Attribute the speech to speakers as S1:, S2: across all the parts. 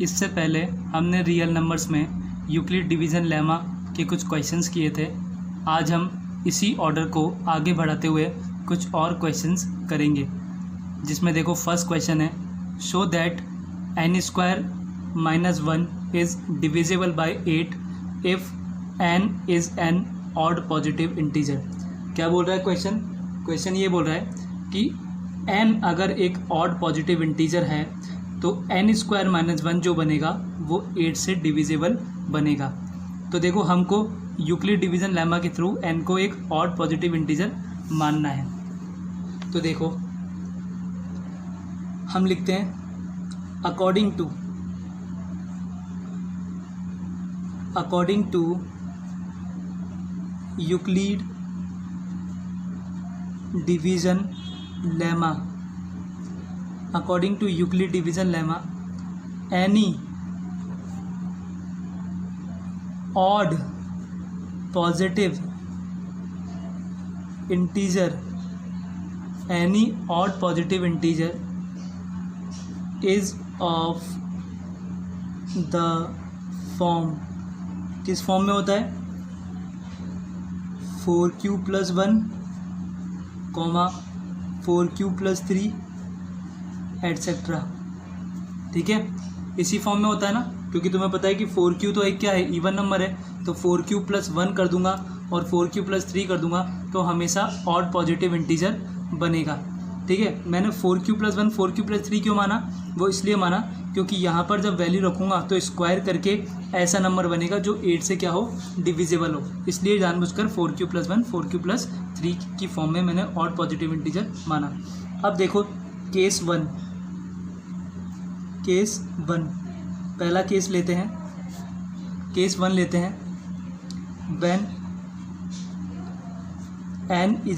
S1: इससे पहले हमने रियल नंबर्स में यूक्लिड डिवीज़न लेमा के कुछ क्वेश्चंस किए थे। आज हम इसी ऑर्डर को आगे बढ़ाते हुए कुछ और क्वेश्चंस करेंगे, जिसमें देखो फर्स्ट क्वेश्चन है, show that n square minus 1 is divisible by 8 if n is an odd positive integer. क्या बोल रहा है क्वेश्चन ये बोल रहा है कि n अगर एक ऑड पॉजिटिव इंटीजर है तो n स्क्वायर माइनस 1 जो बनेगा वो 8 से डिविजिबल बनेगा। तो देखो हमको यूक्लिड डिवीज़न लेमा के थ्रू n को एक ऑड पॉजिटिव इंटीजर मानना है। तो देखो हम लिखते हैं according to Euclid division lemma, according to Euclid division lemma, any odd positive integer is of the form, किस फॉर्म में होता है, 4q + 1, 4q + 3 एटसेट्रा। ठीक है, इसी फॉर्म में होता है ना, क्योंकि तुम्हें पता है कि 4q तो एक क्या है, इवन नंबर है, तो 4q + 1 कर दूंगा और 4q + 3 कर दूंगा तो हमेशा ऑड पॉजिटिव इंटीजर बनेगा। ठीक है, मैंने 4q + 1 4q + 3 क्यों माना, वो इसलिए माना क्योंकि यहाँ पर जब वैल्यू रखूँगा तो स्क्वायर करके ऐसा नंबर बनेगा जो 8 से क्या हो, डिविजिबल हो, इसलिए जानबूझकर 4q + 1 4q + 3 की फॉर्म में मैंने ऑड पॉजिटिव इंटीजर माना। अब देखो केस वन, पहला केस लेते हैं, केस 1 लेते हैं, व्हेन n =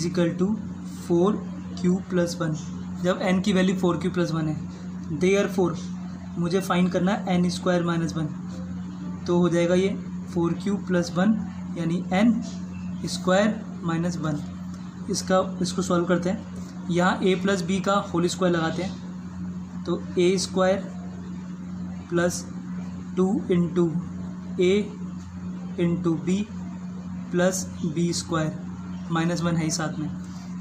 S1: 4q + 1, जब n की वैल्यू 4q + 1 है, देयरफॉर मुझे फाइंड करना है n स्क्वायर माइनस 1, तो हो जाएगा ये 4q + 1 यानी n स्क्वायर माइनस 1। इसको सॉल्व करते हैं, यहाँ a + b का होल स्क्वायर लगाते हैं, तो a square + 2 × a × b + b square minus 1 है ही साथ में,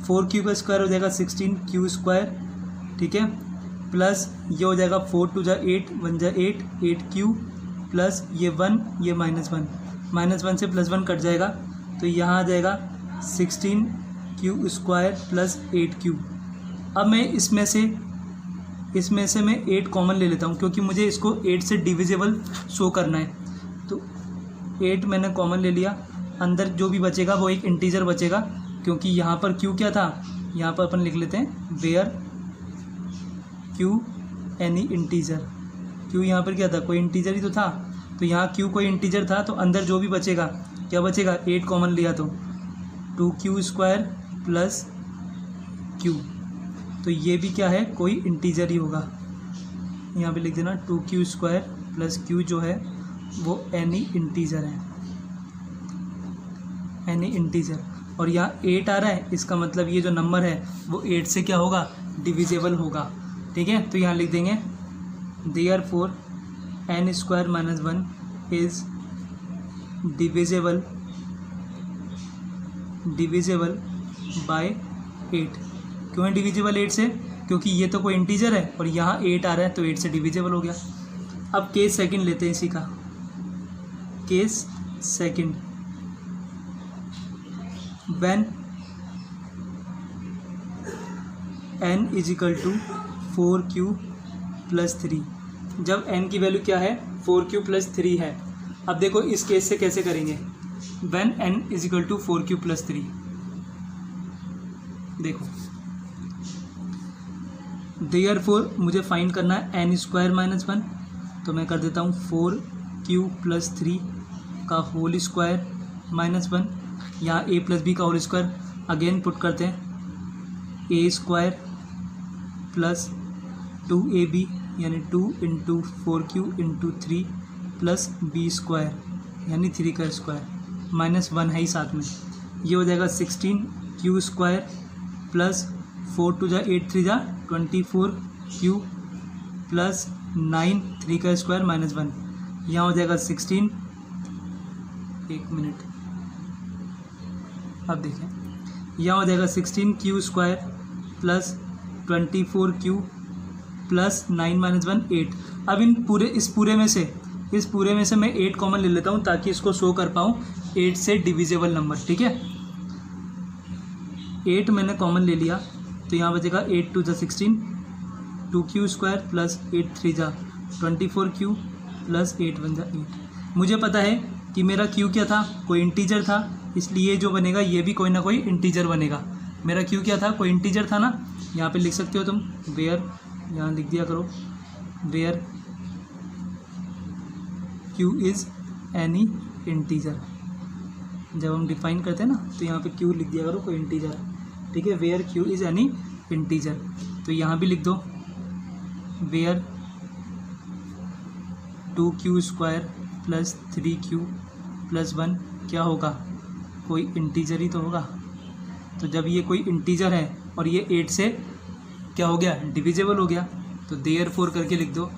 S1: 4q का स्क्वायर हो जाएगा 16q स्क्वायर, ठीक है, प्लस ये हो जाएगा 4 × 2 = 8 1 × 8 8q प्लस ये 1 ये -1 से +1 कट जाएगा, तो यहाँ आ जाएगा 16q स्क्वायर + 8q। अब मैं इसमें से मैं 8 कॉमन ले लेता हूँ, क्योंकि मुझे इसको 8 से डिविजिबल शो करना है, तो 8 मैंने कॉमन ले लिया, अंदर जो भी बचेगा वो एक इंटीजर बचेगा, क्योंकि यहाँ पर q क्या था, यहाँ पर अपन लिख लेते हैं where q any integer, q यहाँ पर क्या था, कोई इंटीजर ही तो था, तो यहाँ q कोई इंटीजर था, तो अंदर जो भी बचेगा क्या बचेगा, 8 कॉमन लिया तो 2q स्क्वायर + q, तो ये भी क्या है, कोई इंटीजर ही होगा, यहाँ पे लिख देना 2q स्क्वायर + q जो है वो एनी इंटीजर है, एनी इंटीजर, और यहाँ 8 आ रहा है, इसका मतलब ये जो नंबर है वो 8 से क्या होगा, डिविजिबल होगा। ठीक है, तो यहाँ लिख देंगे therefore n square minus 1 is divisible by 8। क्यों है डिविजिबल 8 से, क्योंकि ये तो कोई इंटीजर है और यहाँ 8 आ रहा है, तो 8 से डिविजिबल हो गया। अब केस सेकंड लेते हैं इसी का, case second, when n = 4q + 3, जब n की वैल्यू क्या है, 4q + 3 है। अब देखो इस केस से कैसे करेंगे, व्हेन n = 4q + 3, देखो देयरफॉर मुझे फाइंड करना है n स्क्वायर माइनस 1, तो मैं कर देता हूँ 4q + 3 का होल स्क्वायर माइनस 1, यहाँ a + b का होल स्क्वायर अगेन पुट करते हैं, a स्क्वायर + 2ab यानी 2 × 4q × 3 + b स्क्वायर यानी 3 का स्क्वायर -1 है ही साथ में, ये हो जाएगा 16q स्क्वायर + 4 × 2 = 8 3 = 24q प्लस 9, 3 का स्क्वायर माइनस 1, यहाँ हो जाएगा 16। एक मिनट, अब देखें, यहाँ हो जाएगा 16 Q square plus 24 Q plus 9 minus 1 8। अब इस पूरे में से मैं 8 कॉमन ले लेता हूँ ताकि इसको शो कर पाऊँ 8 से डिविजिबल नंबर, ठीक है। 8 मैंने कॉमन ले लिया तो यहाँ बचेगा 8 2 जा 16, 2 क्यू स्क्वायर प्लस 8 3 जा 24 क्यू प्लस 8 1 जा 8। मुझे पता है कि मेरा क्यू क्या था, कोई इंटीजर था, इसलिए जो बनेगा ये भी कोई ना कोई इंटीजर बनेगा। मेरा क्यू क्या था, कोई इंटीजर था ना। यहाँ पे लिख सकते हो तुम वेयर, यहाँ लिख दिया करो where q is any integer. जब हम डिफाइन करते हैं ना तो यहाँ पे क्यू लिख दिया करो कोई इंटीजर, ठीक है। Where q is any integer, तो यहाँ भी लिख दो where 2q square plus 3q plus 1 क्या होगा, कोई इंटीजर ही तो होगा। तो जब ये कोई इंटीजर है और ये 8 से क्या हो गया, डिविजिबल हो गया, तो देयरफॉर करके लिख दो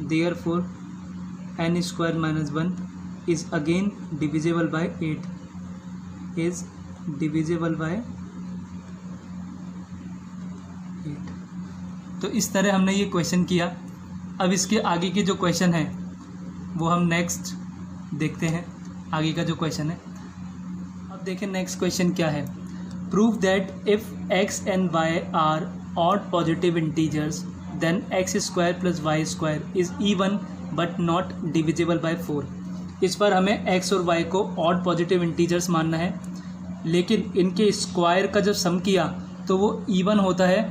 S1: therefore n square minus 1 is again divisible by 8, is divisible by 8। तो इस तरह हमने ये क्वेश्चन किया। अब इसके आगे के जो क्वेश्चन है वो हम नेक्स्ट देखते हैं, आगे का जो क्वेश्चन है। अब देखें नेक्स्ट क्वेश्चन क्या है। Prove that if x and y are odd positive integers then x square plus y square is even but not divisible by 4। इस पर हमें x और y को ऑड पॉजिटिव इंटीजर्स मानना है, लेकिन इनके स्क्वायर का जब सम किया तो वो इवन होता है,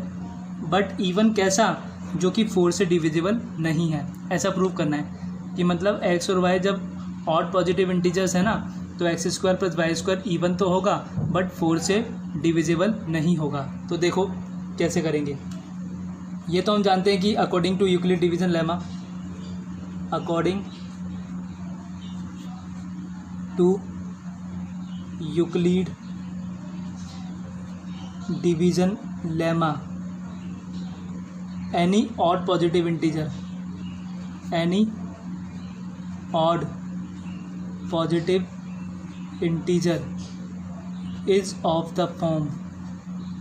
S1: बट इवन कैसा, जो कि 4 से डिविजिबल नहीं है। ऐसा प्रूव करना है कि मतलब x और y जब ऑड पॉजिटिव इंटीजर्स है ना तो x square plus y square even तो होगा बट 4 से डिविजिबल नहीं होगा। तो देखो कैसे करेंगे। ये तो हम जानते हैं कि according to Euclid division lemma, according to Euclid division lemma any odd positive integer, any odd positive integer is of the form,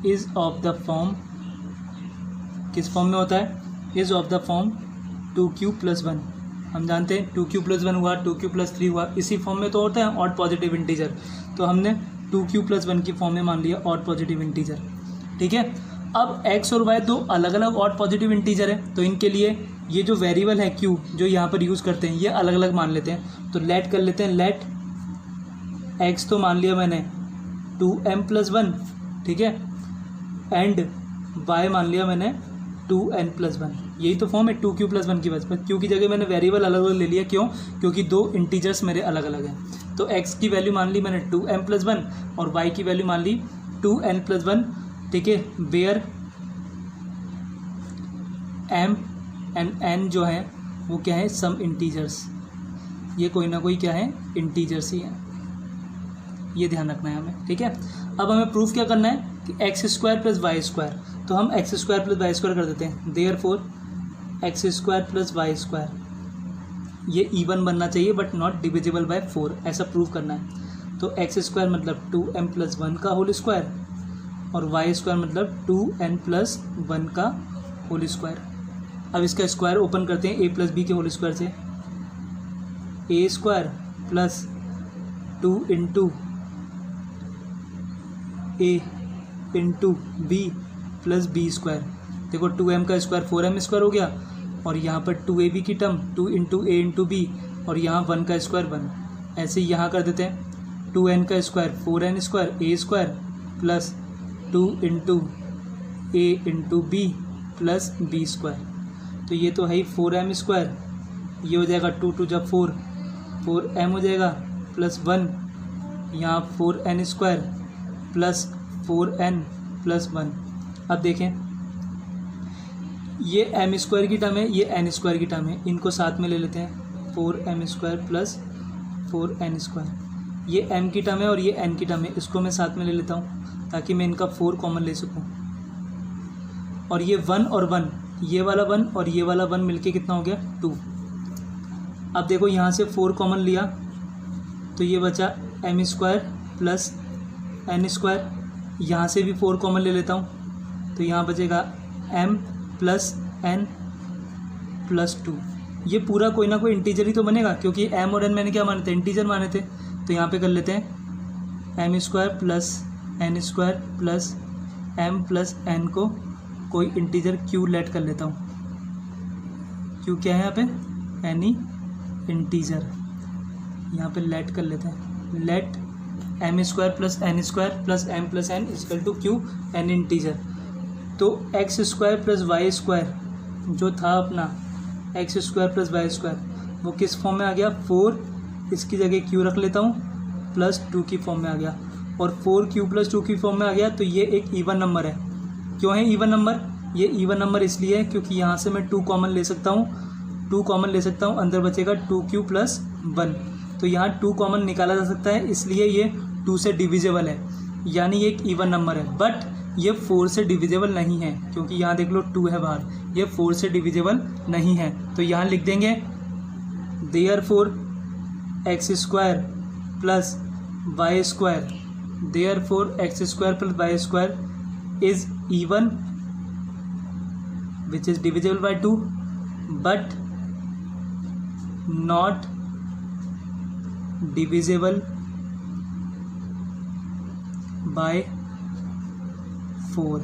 S1: is of the form, किस फॉर्म में होता है, is of the form 2q plus 1। हम जानते हैं 2q plus 1 हुआ, 2q plus 3 हुआ, इसी फॉर्म में तो होता है ऑड पॉजिटिव इंटीजर। तो हमने 2q प्लस 1 की फॉर्म में मान लिया ऑड पॉजिटिव इंटीजर, ठीक है। अब x और y दो अलग अलग ऑड पॉजिटिव इंटीजर है, तो इनके लिए ये जो वेरिएबल है q जो यहाँ पर यूज़ करते हैं ये अलग अलग मान लेते हैं। तो लेट कर लेते हैं, लेट x तो मान लिया मैंने 2m प्लस 1, ठीक है, एंड y मान लिया मैंने 2n प्लस 1। यही तो फॉर्म है 2q प्लस 1 की वजह पर। q की जगह मैंने वेरिएबल अलग अलग ले लिया, क्यों, क्योंकि दो इंटीजर्स मेरे अलग अलग हैं। तो x की वैल्यू मान ली मैंने 2m प्लस 1 और y की वैल्यू मान ली 2n प्लस 1, ठीक है। वेयर m एंड n जो है वो क्या है, सम इंटीजर्स, ये कोई ना कोई क्या है, इंटीजर्स ही है, ये ध्यान रखना है हमें, ठीक है। अब हमें प्रूफ क्या करना है कि x square plus y square, तो हम x square plus y square कर देते हैं। Therefore x square plus y square ये इवन बनना चाहिए बट नॉट डिविजिबल बाय 4, ऐसा प्रूव करना है। तो एक्स स्क्वायर मतलब 2m प्लस 1 का होल स्क्वायर और वाई स्क्वायर मतलब 2n प्लस 1 का होल स्क्वायर। अब इसका स्क्वायर ओपन करते हैं a प्लस बी के होल स्क्वायर से, a square plus 2 into a into b plus b square. देखो 2m का स्क्वायर 4m स्क्वायर हो गया और यहाँ पर 2ab की term 2 into a into B और यहाँ 1 का स्क्वायर 1। ऐसे ही यहाँ कर देते हैं 2n का square 4n square a square plus 2 into a into b plus b square. तो ये तो है ही 4m स्क्वायर, ये हो जाएगा 2 2 जब 4 4m हो जाएगा प्लस 1, यहाँ 4n square plus 4n plus 1। अब देखें ये m स्क्वायर की टर्म है, ये n स्क्वायर की टर्म है, इनको साथ में ले लेते हैं 4m square plus 4n square. ये m की टर्म है और ये n की टर्म है, इसको मैं साथ में ले लेता हूँ ताकि मैं इनका 4 कॉमन ले सकूँ। और ये 1 और 1 ये वाला 1 और ये वाला 1 मिलके कितना हो गया 2। अब देखो यहाँ से 4 कॉमन लिया तो ये बचा m² प्लस n²। यहाँ से भी 4 कॉमन ले लेता हूँ तो यहाँ बचेगा m प्लस n प्लस 2। ये पूरा कोई ना कोई इंटीजर ही तो बनेगा, क्योंकि m और n मैंने क्या माने थे, इंटीजर माने थे। तो यहाँ पे कर लेते हैं m² plus n² plus m plus n को कोई इंटीजर q लेट कर लेता हूँ। q क्या है यहाँ पे, एनी इंटीजर। यहाँ पे लेट कर लेते हैं, let m² plus n² plus m plus n equal to q an integer. तो x² प्लस y² जो था अपना x² प्लस y² वो किस फॉर्म में आ गया, 4, इसकी जगह q रख लेता हूँ, प्लस 2 की फॉर्म में आ गया। और 4q प्लस 2 की फॉर्म में आ गया तो ये एक इवन नंबर है। क्यों है इवन नंबर, ये इवन नंबर इसलिए है क्योंकि यहाँ से मैं 2 कॉमन ले सकता हूँ, 2 कॉमन ले सकता हूँ, अंदर बचेगा 2q प्लस 1। तो यहाँ 2 कॉमन निकाला जा सकता है, इसलिए ये 2 से डिविजिबल है, यानी ये एक इवन नंबर है। बट ये 4 से डिविजिबल नहीं है, क्योंकि यहाँ देख लो 2 है बाहर, ये 4 से डिविजिबल नहीं है। तो यहाँ लिख देंगे therefore x² plus y², therefore x² plus y² is even which is divisible by 2 but not divisible by 4।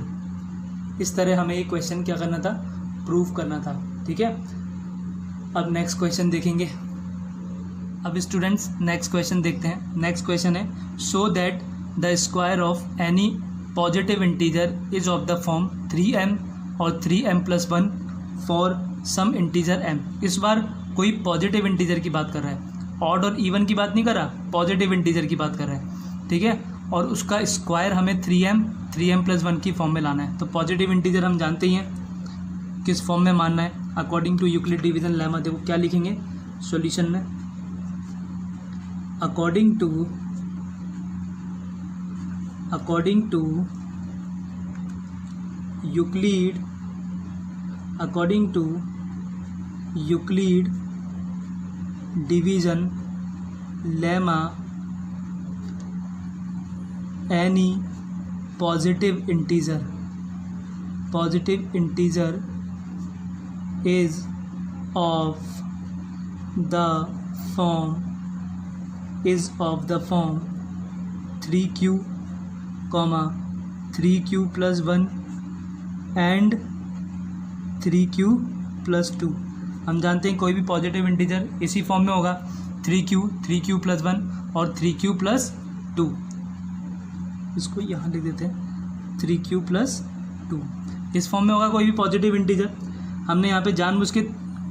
S1: इस तरह हमें ये क्वेश्चन क्या करना था, प्रूफ करना था। ठीक है, अब नेक्स्ट क्वेश्चन देखेंगे। अब स्टूडेंट्स नेक्स्ट क्वेश्चन देखते हैं। नेक्स्ट क्वेश्चन है show that the square of any positive integer is of the form 3m और 3m plus 1 for some integer m। इस बार कोई पॉजिटिव इंटीजर की बात कर रहा है, ऑड और इवन की बात नहीं कर रहा, पॉजिटिव इंटीजर की बात कर रहा है। ठीक है, और उसका स्क्वायर हमें 3m प्लस 1 की फॉर्म में लाना है। तो पॉजिटिव इंटीजर हम जानते ही हैं किस फॉर्म में मानना है, according to Euclid division lemma. देखो क्या लिखेंगे सॉल्यूशन में, according to Euclid division lemma any positive integer is of the form 3q, 3q plus 1 and 3q plus 2। हम जानते हैं कोई भी पॉजिटिव इंटीजर इसी फॉर्म में होगा, 3q प्लस 1 और 3q प्लस 2। इसको यहाँ लिख देते हैं 3q प्लस 2, इस फॉर्म में होगा कोई भी पॉजिटिव इंटीजर। हमने यहाँ पे जानबूझ के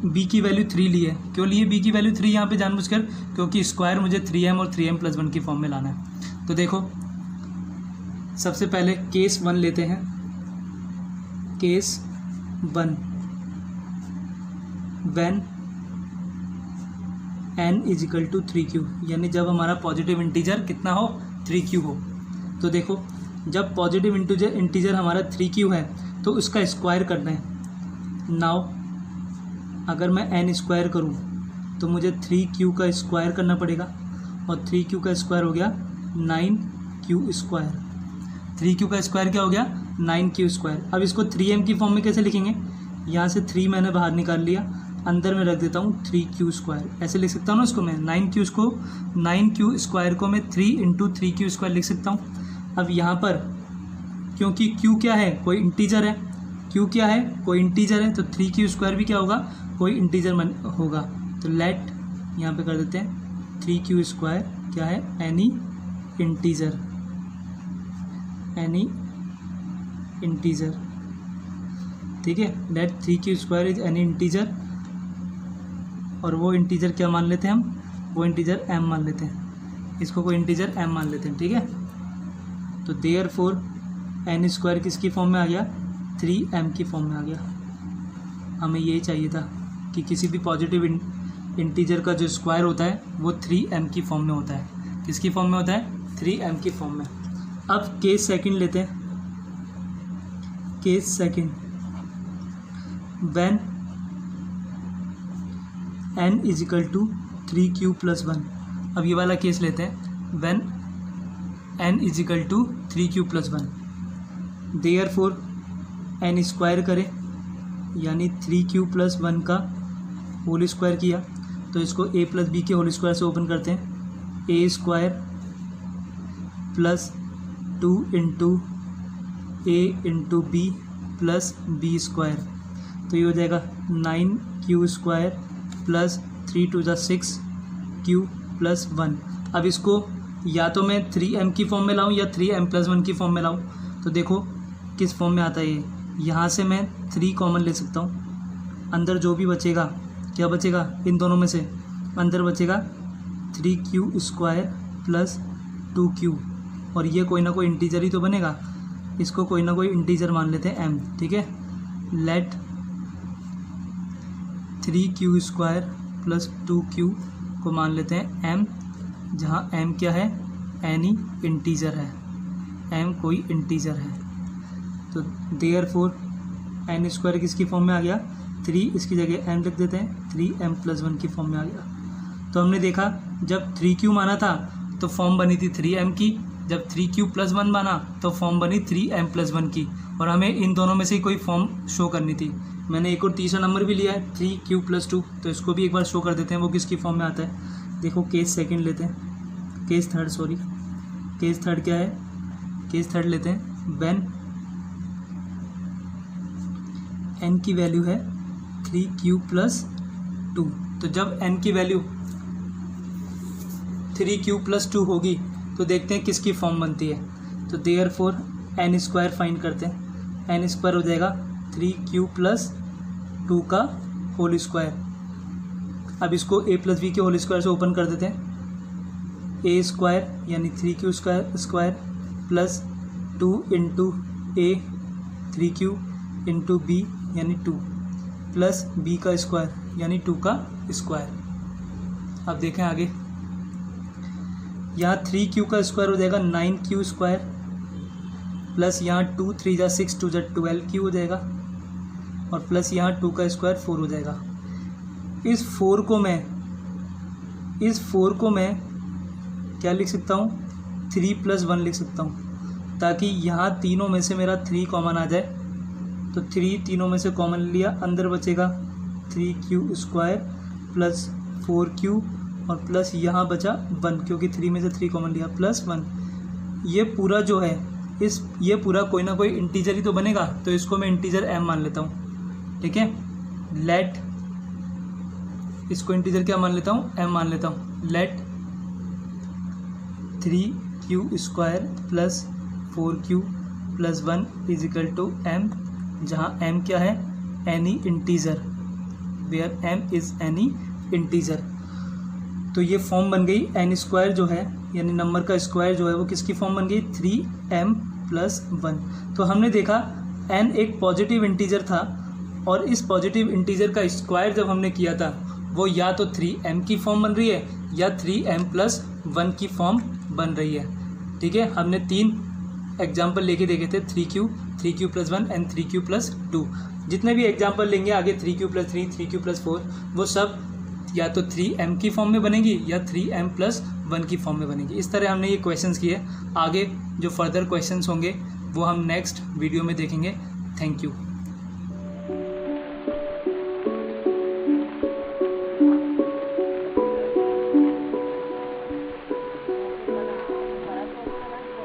S1: b की वैल्यू 3 ली है। क्यों लिए b की वैल्यू 3 यहाँ पे जानबूझकर, क्योंकि स्क्वायर मुझे 3m और 3m प्लस 1 की फॉर्म में लाना है। तो देखो सबसे पहले केस 1 लेते हैं, case 1 when n is equal to 3q, यानी जब हमारा पॉजिटिव इंटीजर कितना हो 3q हो। तो देखो जब पॉजिटिव इंटीजर हमारा 3q है तो उसका स्क्वायर करना है। नाउ अगर मैं n² करूँ तो मुझे 3q का स्क्वायर करना पड़ेगा, और 3q का स्क्वायर हो गया 9q²। 3q का स्क्वायर क्या हो गया 9q²। अब इसको 3m की फॉर्म में कैसे लिखेंगे, यहाँ से 3 मैंने बाहर निकाल लिया, अंदर में रख देता हूँ 3q²। ऐसे लिख सकता हूँ ना इसको मैं, 9q² को मैं 3 × 3q² लिख सकता हूँ। अब यहाँ पर क्योंकि q क्या है, कोई इंटीजर है, q क्या है, कोई इंटीजर है, तो 3q² भी क्या होगा, कोई इंटीजर होगा। तो लेट यहाँ पे कर देते हैं 3q² क्या है, एनी इंटीजर। ठीक है, late 3q² is any integer, और वो इंटीजर क्या मान लेते हैं हम, वो इंटीजर m मान लेते हैं, इसको कोई इंटीजर m मान लेते हैं। ठीक है, तो देयरफॉर n² किसकी फॉर्म में आ गया, 3m की फॉर्म में आ गया। हमें यही चाहिए था कि किसी भी पॉजिटिव इंटीजर का जो स्क्वायर होता है वो 3m की फॉर्म में होता है। किसकी फॉर्म में होता है, 3m की फॉर्म में। अब केस सेकंड लेते हैं, case second when n is equal to 3q plus 1। अब ये वाला केस लेते हैं, when n is equal to 3q plus 1, therefore n square करें यानी 3q प्लस 1 का होल स्क्वायर किया, तो इसको a प्लस बी के होल स्क्वायर से ओपन करते हैं, a square plus 2 into a into b plus b square, तो ये हो जाएगा 9q स्क्वायर प्लस 3 टू ज़ा 6q प्लस 1। अब इसको या तो मैं 3m की फॉर्म में लाऊं या 3m प्लस 1 की फॉर्म में लाऊं, तो देखो किस फॉर्म में आता है ये। यहाँ से मैं 3 कॉमन ले सकता हूँ, अंदर जो भी बचेगा, क्या बचेगा इन दोनों में से, अंदर बचेगा 3q स्क्वायर प्लस 2q, और ये कोई ना कोई इंटीजर ही तो बनेगा, इसको कोई ना कोई इंटीजर मान लेते हैं m, ठीक है। Late 3q square plus 2q को मान लेते हैं m, जहाँ m क्या है, एनी इंटीजर है, m कोई इंटीजर है, तो देयरफॉर n स्क्वायर किसकी फॉर्म में आ गया, 3, इसकी जगह m लिख देते हैं, 3m प्लस 1 की फॉर्म में आ गया। तो हमने देखा जब 3q माना था तो फॉर्म बनी थी 3m की, जब 3q प्लस 1 माना तो फॉर्म बनी 3m प्लस 1 की, और हमें इन दोनों में से कोई फॉर्म शो करनी थी। मैंने एक और तीसरा नंबर भी लिया है 3q प्लस 2, तो इसको भी एक बार शो कर देते हैं वो किसकी फॉर्म में आता है। देखो केस सेकंड लेते हैं, केस थर्ड क्या है, केस थर्ड लेते हैं, व्हेन n की वैल्यू है 3q प्लस 2, तो जब n की वैल्यू 3q प्लस 2 होगी तो देखते हैं किसकी फॉर्म बनती है, तो देयरफॉर n स्क्वायर फाइंड करते हैं, n स्क्वायर हो जाएगा 3q प्लस 2 का होल स्क्वायर। अब इसको a प्लस बी के होल स्क्वायर से ओपन कर देते हैं, a स्क्वायर यानी 3q square plus 2 into a 3q into b यानी 2 प्लस b का स्क्वायर यानी 2 का स्क्वायर। अब देखें आगे, यहाँ 3q का स्क्वायर हो जाएगा 9q स्क्वायर प्लस यहाँ 2 3 जा 6 2 जा 12q हो जाएगा, और प्लस यहाँ 2 का स्क्वायर 4 हो जाएगा। इस 4 को मैं क्या लिख सकता हूँ, 3 प्लस 1 लिख सकता हूँ, ताकि यहाँ तीनों में से मेरा 3 कॉमन आ जाए। तो 3 तीनों में से कॉमन लिया, अंदर बचेगा 3q स्क्वायर प्लस 4q और प्लस यहाँ बचा 1, क्योंकि 3 में से 3 कॉमन लिया, प्लस 1। ये पूरा जो है ये पूरा कोई ना कोई इंटीजर ही तो बनेगा, तो इसको मैं इंटीजर m मान लेता हूँ, ठीक है। लेट, इसको इंटीजर क्या मान लेता हूँ, m मान लेता हूँ। Let 3q square plus 4q plus 1 is equal to m, जहाँ m क्या है, any integer, where m is any integer. तो ये फॉर्म बन गई, n स्क्वायर जो है यानी नंबर का स्क्वायर जो है वो किसकी फॉर्म बन गई, 3m प्लस 1। तो हमने देखा n एक पॉजिटिव इंटीजर था, और इस पॉजिटिव इंटीजर का स्क्वायर जब हमने किया था वो या तो 3m की फॉर्म बन रही है या 3m प्लस 1 की फॉर्म बन रही है, ठीक है। हमने 3 एग्जाम्पल लेके देखे थे, 3q plus 1 and 3q plus 2। जितने भी एग्जाम्पल लेंगे आगे 3q प्लस 3 3q प्लस 4, वो सब या तो 3m की फॉर्म में बनेगी या 3m प्लस 1 की फॉर्म में बनेगी। इस तरह हमने ये क्वेश्चंस किए। आगे जो फर्दर क्वेश्चंस होंगे वो हम नेक्स्ट वीडियो में देखेंगे। Thank you.